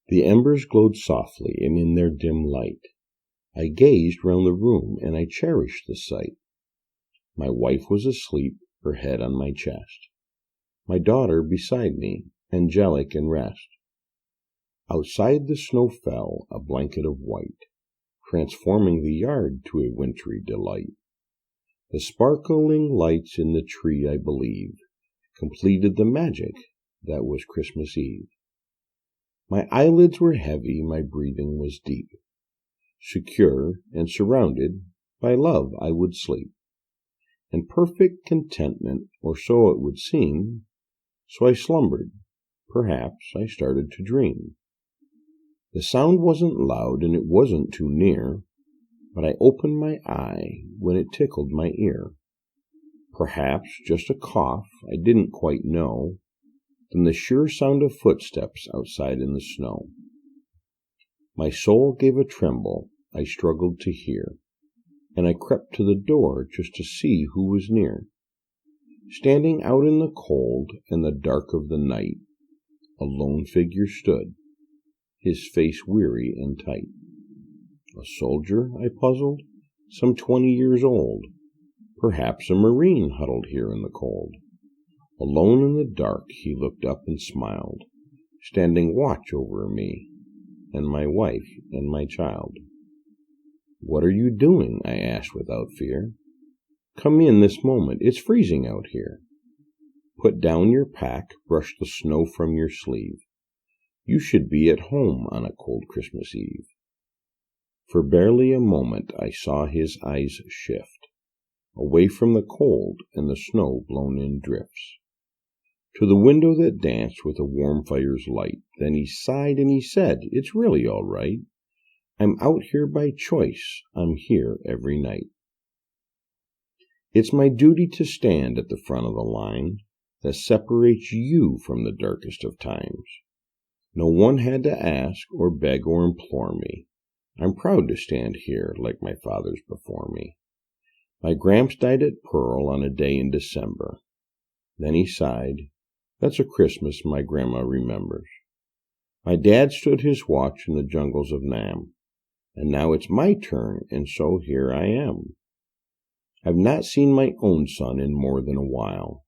The embers glowed softly, and in their dim light I gazed round the room, and I cherished the sight. My wife was asleep, her head on my chest, my daughter beside me, angelic in rest. Outside the snow fell, a blanket of white, transforming the yard to a wintry delight. The sparkling lights in the tree, I believe, completed the magic that was Christmas Eve. My eyelids were heavy, my breathing was deep. Secure and surrounded by love I would sleep, in perfect contentment, or so it would seem. So I slumbered, perhaps I started to dream. The sound wasn't loud and it wasn't too near, but I opened my eye when it tickled my ear. Perhaps just a cough, I didn't quite know, then the sure sound of footsteps outside in the snow. My soul gave a tremble, I struggled to hear, and I crept to the door just to see who was near. Standing out in the cold and the dark of the night, a lone figure stood, his face weary and tight. A soldier, I puzzled, some 20 years old, perhaps a Marine huddled here in the cold. Alone in the dark he looked up and smiled, standing watch over me and my wife and my child. "What are you doing?" I asked without fear. "Come in this moment, it's freezing out here. Put down your pack, brush the snow from your sleeve. You should be at home on a cold Christmas Eve." For barely a moment I saw his eyes shift, away from the cold and the snow blown in drifts, to the window that danced with a warm fire's light. Then he sighed and he said, "It's really all right. I'm out here by choice, I'm here every night. It's my duty to stand at the front of the line that separates you from the darkest of times. No one had to ask or beg or implore me. I'm proud to stand here like my fathers before me. My Gramps died at Pearl on a day in December." Then he sighed, "That's a Christmas my grandma remembers. My dad stood his watch in the jungles of Nam, and now it's my turn, and so here I am. I've not seen my own son in more than a while,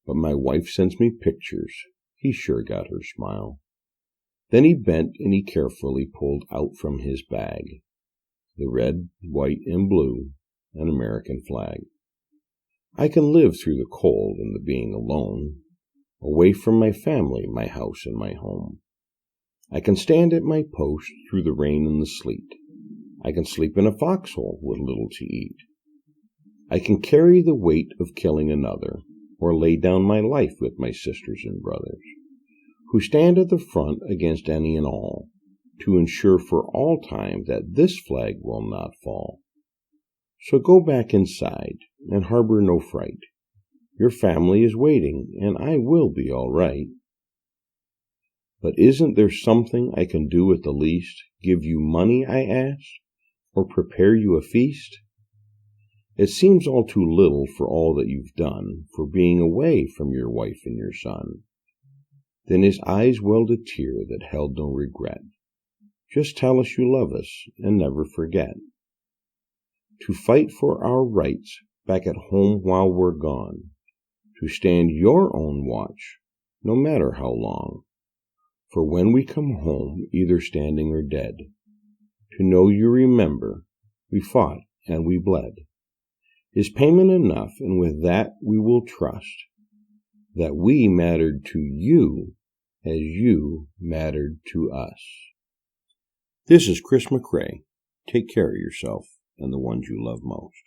but my wife sends me pictures. He sure got her smile." Then he bent and he carefully pulled out from his bag the red, white, and blue, an American flag. "I can live through the cold and the being alone, away from my family, my house, and my home. I can stand at my post through the rain and the sleet. I can sleep in a foxhole with little to eat. I can carry the weight of killing another, or lay down my life with my sisters and brothers, who stand at the front against any and all, to ensure for all time that this flag will not fall. So go back inside and harbor no fright. Your family is waiting, and I will be all right. But isn't there something I can do at the least? Give you money, I asked, or prepare you a feast? It seems all too little for all that you've done, for being away from your wife and your son." Then his eyes welled a tear that held no regret. "Just tell us you love us, and never forget to fight for our rights back at home while we're gone, to stand your own watch, no matter how long. For when we come home, either standing or dead, to know you remember we fought and we bled, is payment enough, and with that we will trust that we mattered to you as you mattered to us." This is Chris McRae. Take care of yourself and the ones you love most.